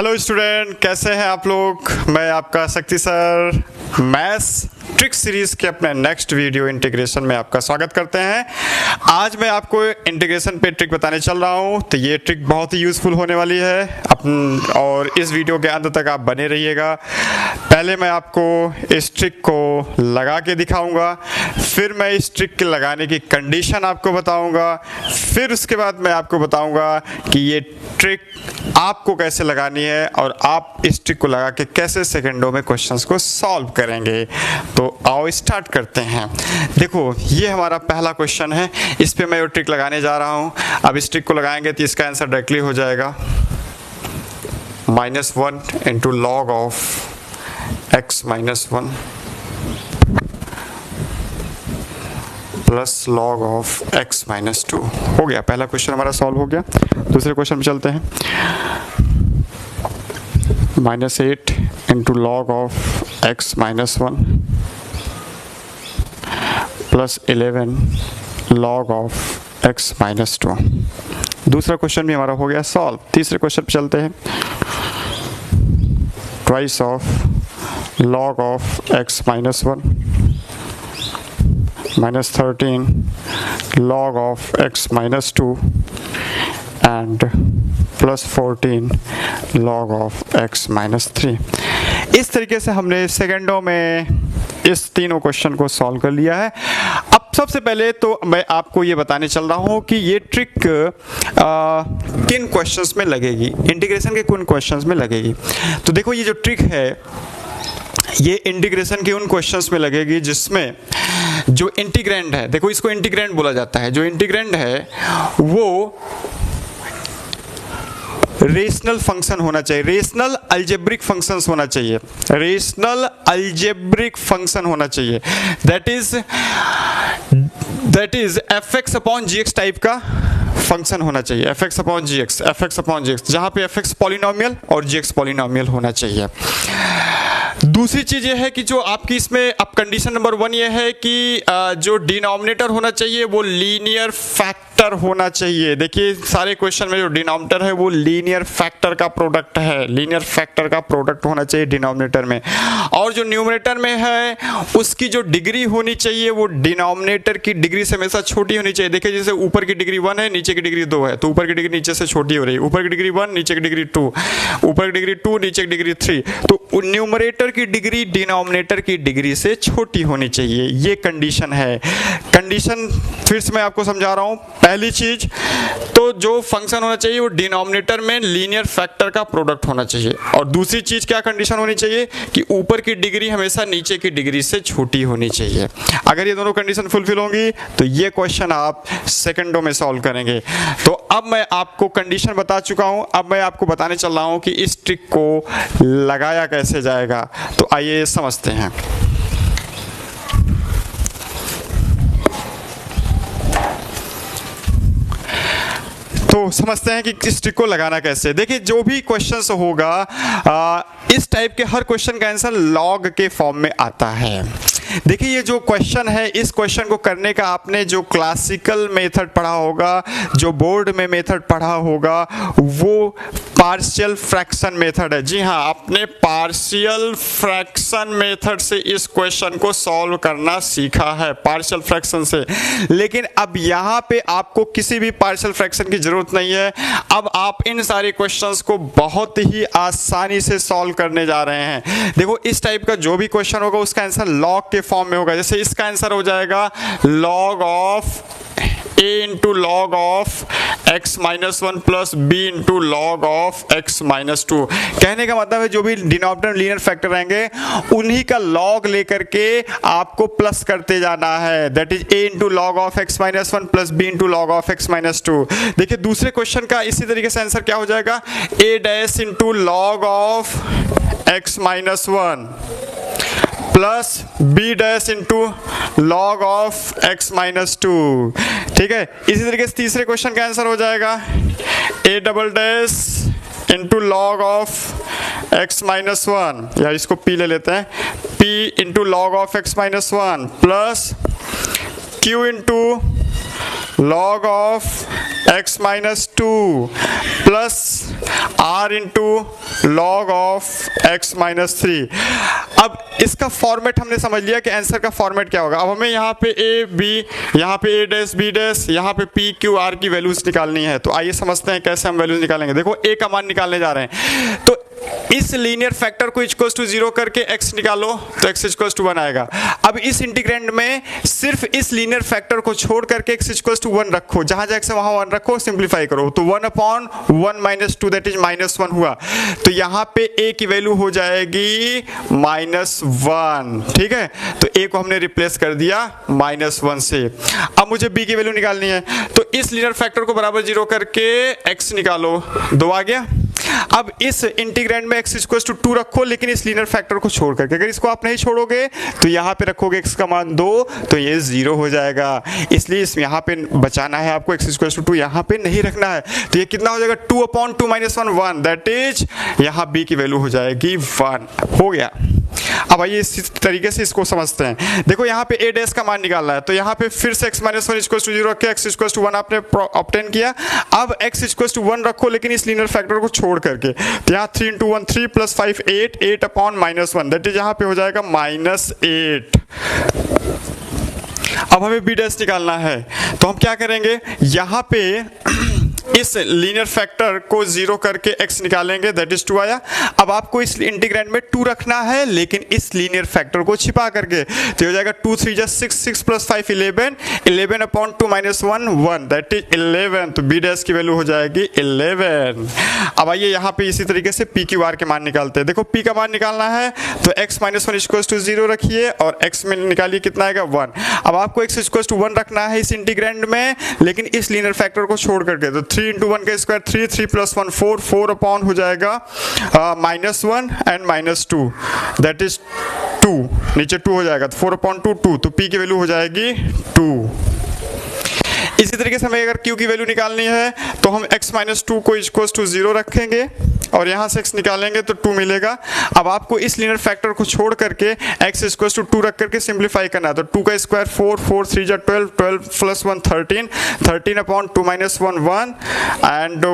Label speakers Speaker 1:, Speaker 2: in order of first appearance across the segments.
Speaker 1: Hello student, कैसे हैं आप लोग। मैं आपका शक्ति सर मैथ्स ट्रिक सीरीज के अपने नेक्स्ट वीडियो इंटीग्रेशन में आपका स्वागत करते हैं। आज मैं आपको इंटीग्रेशन पे ट्रिक बताने चल रहा हूं, तो ये ट्रिक बहुत ही यूज़फुल होने वाली है और इस वीडियो के अंत तक आप बने रहिएगा। पहले मैं आपको इस ट्रिक को लगा के दिखाऊंगा, फिर मैं इस ट्रिक के लगाने की कंडीशन आपको बताऊंगा, फिर उसके बाद मैं आपको बताऊंगा कि ये ट्रिक आपको कैसे लगानी है और आप इस ट्रिक को लगा के कैसे सेकंडों में क्वेश्चंस को सॉल्व करेंगे। तो आओ स्टार्ट करते हैं। देखो, ये हमारा पहला क्वेश्चन है, इस पे मैं वो ट्रिक लगाने जा रहा हूँ। अब इस ट्रिक को लगाएंगे तो इसका आंसर डायरेक्टली हो जाएगा -1 into log of x -1 plus log of x -2 हो गया। पहला क्वेश्चन हमारा सॉल्व हो गया। दूसरे क्वेश्चन में चलते हैं। -8 into log of x -1 plus 11 log of x -2। दूसरा क्वेश्चन भी हमारा हो गया सॉल्व। तीसरे क्वेश्चन पे चलते हैं। Twice of log of x -1 -13 log of x -2 and plus 14 log of x -3। इस तरीके से हमने सेकंडों में इस तीनों क्वेश्चन को सॉल्व कर लिया है। अब सबसे पहले तो मैं आपको ये बताने चल रहा हूँ कि ये ट्रिक किन क्वेश्चंस में लगेगी, इंटीग्रेशन के किन क्वेश्चंस में लगेगी। तो देखो, ये जो ट्रिक है ये इंटीग्रेशन के उन क्वेश्चंस में लगेगी जिसमें जो इंटीग्रैंड है, देखो इसको इंटीग्रैंड बोला जाता है, जो इंटीग्रैंड है वो रेशनल फंक्शन होना चाहिए, रेशनल अलजेब्रिक फंक्शंस होना चाहिए, रेशनल अलजेब्रिक फंक्शन होना चाहिए। That is fx upon gx type का फंक्शन होना चाहिए, fx अपॉन gx, जहां पे fx पॉलिनोमियल और gx पॉलिनोमियल होना चाहिए। दूसरी चीज ये है कि जो आपकी इसमें अब कंडीशन नंबर 1 ये है कि जो डिनोमिनेटर होना चाहिए वो लीनियर फैक्टर होना चाहिए। देखिए, सारे क्वेश्चन में जो डिनोमिनेटर है वो लीनियर फैक्टर का प्रोडक्ट है, लीनियर फैक्टर का प्रोडक्ट होना चाहिए डिनोमिनेटर में। और जो न्यूमरेटर में है उसकी जो डिग्री होनी चाहिए वो डिनोमिनेटर की डिग्री से हमेशा छोटी होनी चाहिए। देखिए, जैसे ऊपर की डिग्री 1 है, नीचे की डिग्री 2 है, तो ऊपर की डिग्री नीचे से छोटी हो रही है। ऊपर की डिग्री 1, नीचे की डिग्री 2, ऊपर की डिग्री 2, नीचे की डिग्री 3, तो न्यूमरेटर की डिग्री डिनोमिनेटर की डिग्री से छोटी होनी चाहिए। ये कंडीशन है। कंडीशन फिर से मैं आपको समझा रहा हूं। पहली चीज तो जो फंक्शन होना चाहिए वो डिनोमिनेटर में लीनियर फैक्टर का प्रोडक्ट होना चाहिए। और दूसरी चीज क्या कंडीशन होनी चाहिए कि ऊपर की डिग्री हमेशा नीचे की डिग्री से छोटी होनी चाहिए। अगर ये दोनों कंडीशन फुलफिल होंगी तो ये क्वेश्चन आप सेकंडों में सॉल्व करेंगे। तो अब मैं आपको कंडीशन बता चुका हूं, अब मैं आपको बताने चल रहा हूं कि इस ट्रिक को लगाया कैसे जाएगा। तो आइए समझते हैं। तो समझते हैं कि इस ट्रिक को लगाना कैसे। देखिए, जो भी क्वेश्चंस होगा इस टाइप के हर क्वेश्चन का आंसर लॉग के फॉर्म में आता है। देखिए, ये जो क्वेश्चन है इस क्वेश्चन को करने का आपने जो क्लासिकल मेथड पढ़ा होगा, जो बोर्ड में मेथड पढ़ा होगा, वो पार्शियल फ्रैक्शन मेथड है। जी हाँ, आपने पार्शियल फ्रैक्शन मेथड से इस क्वेश्चन को सॉल्व करना सीखा है, पार्शियल फ्रैक्शन से। लेकिन अब यहाँ पे आपको किसी भी पार्शियल फ्रैक्शन की जरूरत नहीं है। अब आप इन सारे क्वेश्चंस को बहुत ही आसानी से सॉल्व करने जा रहे हैं। देखो, इस टाइप का जो भी क्वेश्चन होगा उसका आंसर लॉग के फॉर्म में होगा। जैसे इसका आंसर हो जाएगा log of a into log of x -1 plus b into log of x -2। कहने का मतलब है जो भी डिनोमिनेटर लीनियर फैक्टर रहेंगे उन्हीं का लॉग लेकर के आपको प्लस करते जाना है। That is a into log of x -1 plus b into log of x -2। देखिए, दूसरे क्वेश्चन का इसी तरीके से आंसर क्या हो जाएगा, a dash into log of x -1 plus B dash into log of x -2। ठीक है, इसी तरीके से तीसरे क्वेश्चन का आंसर हो जाएगा a double dash into log of x -1, या इसको p ले लेते हैं, p into log of x -1 plus q into log of x minus 2 plus r into log of x minus 3। अब इसका फॉर्मेट हमने समझ लिया कि आंसर का फॉर्मेट क्या होगा। अब हमें यहाँ पे a b, यहाँ पे a डैश b डैश, यहाँ पे p q r की वैल्यूज निकालनी है। तो आइए समझते हैं कैसे हम वैल्यूज निकालेंगे। देखो a का मान निकालने जा रहे हैं, तो इस लीनियर फैक्टर को इक्वल्स टू 0 करके x निकालो तो x इक्वल्स टू 1 आएगा। अब इस इंटीग्रेंड में सिर्फ इस लीनियर फैक्टर को छोड़ करके x इक्वल्स टू 1 रखो, जहां जहां x है वहां 1 रखो, सिंप्लीफाई करो तो 1/1 माइनस 2 दैट इज -1 हुआ। तो यहाँ पे a की वैल्यू हो जाएगी -1, ठीक है। तो a को हमने रिप्लेस कर दिया -1 से। अब मुझे b की वैल्यू निकालनी है, तो इस लीनियर फैक्टर को बराबर 0 करके x निकालो, 2 आ गया। अब इस इंटीग्रेंड में x इक्वल्स टू 2 रखो, लेकिन इस लीनियर फैक्टर को छोड़ करके। अगर इसको आप नहीं छोड़ोगे तो यहाँ पे रखोगे x का मान 2 तो ये 0 हो जाएगा। इसलिए इस यहाँ पे बचाना है आपको, x इक्वल्स टू 2 यहाँ पे नहीं रखना है। तो ये कितना हो जाएगा 2/2 माइनस 1 दैट इज यहाँ b की वैल्यू हो जाएगी 1। हो गया। अब आइए इस तरीके से इसको समझते हैं। देखो यहाँ पे a डैश का मान निकालना है, तो यहाँ पे फिर से x माइनस 1 इक्वल्स टू 0 रख के x इक्वल्स टू 1 आपने ऑब्टेन किया। अब x इक्वल्स टू 1 रखो, लेकिन इस लीनियर फैक्टर को छोड़ करके। तो यहाँ 3 × 1 3 प्लस 5 8 8/-1 दैट इज यहाँ पे हो जाएगा -8। अब हमें b डैश निकालना है, तो हम क्या करेंगे, यहाँ पे इस लीनियर फैक्टर को 0 करके x निकालेंगे दैट इज 2 आया। अब आपको इस इंटीग्रेंड में 2 रखना है, लेकिन इस लीनियर फैक्टर को छिपा करके। तो हो जाएगा 2 3 6 6 प्लस 5 11 11/2 माइनस 1 1 दैट इज 11। तो b डैश की वैल्यू हो जाएगी 11। अब आइए यहाँ पे इसी तरीके से p q r के मान निकालते हैं। देखो p का मान निकालना है, तो x माइनस 1 इक्वल्स टू 0 रखिए और x में निकालिए कितना आएगा 1। अब आपको x इक्वल्स टू 1 रखना है इस इंटीग्रेंड में, लेकिन इस लीनियर फैक्टर को छोड़ करके। तो 3 × 1 का स्क्वायर 3 3 प्लस 1 4 4/, हो जाएगा -1 एंड -2 दैट इज 2, नीचे 2 हो जाएगा, तो 4/2 2। तो p की वैल्यू हो जाएगी 2। इसी तरीके से हमें अगर q की वैल्यू निकालनी है, तो हम x माइनस 2 को इक्वल्स टू 0 रखेंगे और यहाँ से x निकालेंगे तो 2 मिलेगा। अब आपको इस लीनियर फैक्टर को छोड़ करके x इक्वल्स टू 2 रख करके सिंप्लीफाई करना है। तो 2 का स्क्वायर 4 4 3 जा 12 12 plus 1 13 13/2 minus 1 1 and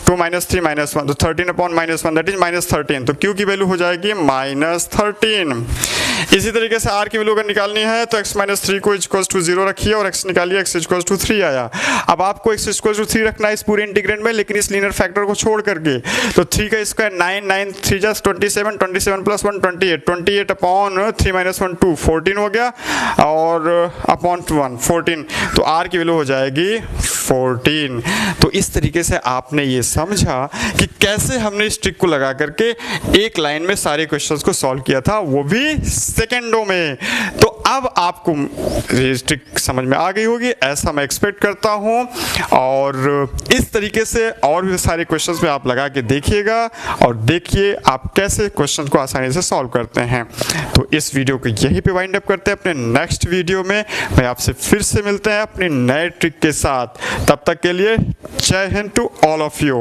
Speaker 1: 2 minus 3 minus 1, तो 13/-1 दैट इज -13। तो q की वैल्यू हो जाएगी -13। इसी तरीके से r की वैल्यू अगर निकालनी है, तो x माइनस 3 को इक्वल्स टू 0 रखिए और x निकालिए, x इक्वल्स टू 3 आया। अब आपको x इक्वल्स टू 3 रखना है इस पूरे इंटीग्रेंड में, लेकिन इस लीनियर फैक्टर को छोड़ करके। तो 3 का स्क्वायर 9 9 3 जा 27 27 प्लस 1 28 28/3 माइनस 1 2 14 हो गया और /1 14। तो r की वैल्यू हो जाएगी 14। तो इस तरीके से आपने ये समझा कि कैसे हमने इस ट्रिक को लगा करके एक लाइन में सारे क्वेश्चंस को सॉल्व किया था, वो भी सेकेंडों में। तो अब आपको ये ट्रिक समझ में आ गई होगी, ऐसा मैं एक्सपेक्ट करता हूँ। और इस तरीके से और भी सारे क्वेश्चंस में आप लगा के देखिएगा और देखिए आप कैसे क्वेश्चन को आसानी से सॉल्व करते हैं। तो इस वीडियो को यहीं पे वाइंड अप करते हैं। अपने नेक्स्ट वीडियो में मैं आपसे फिर से मिलते हैं अपनी नए ट्रिक के साथ। तब तक के लिए Jai Hind to all of you.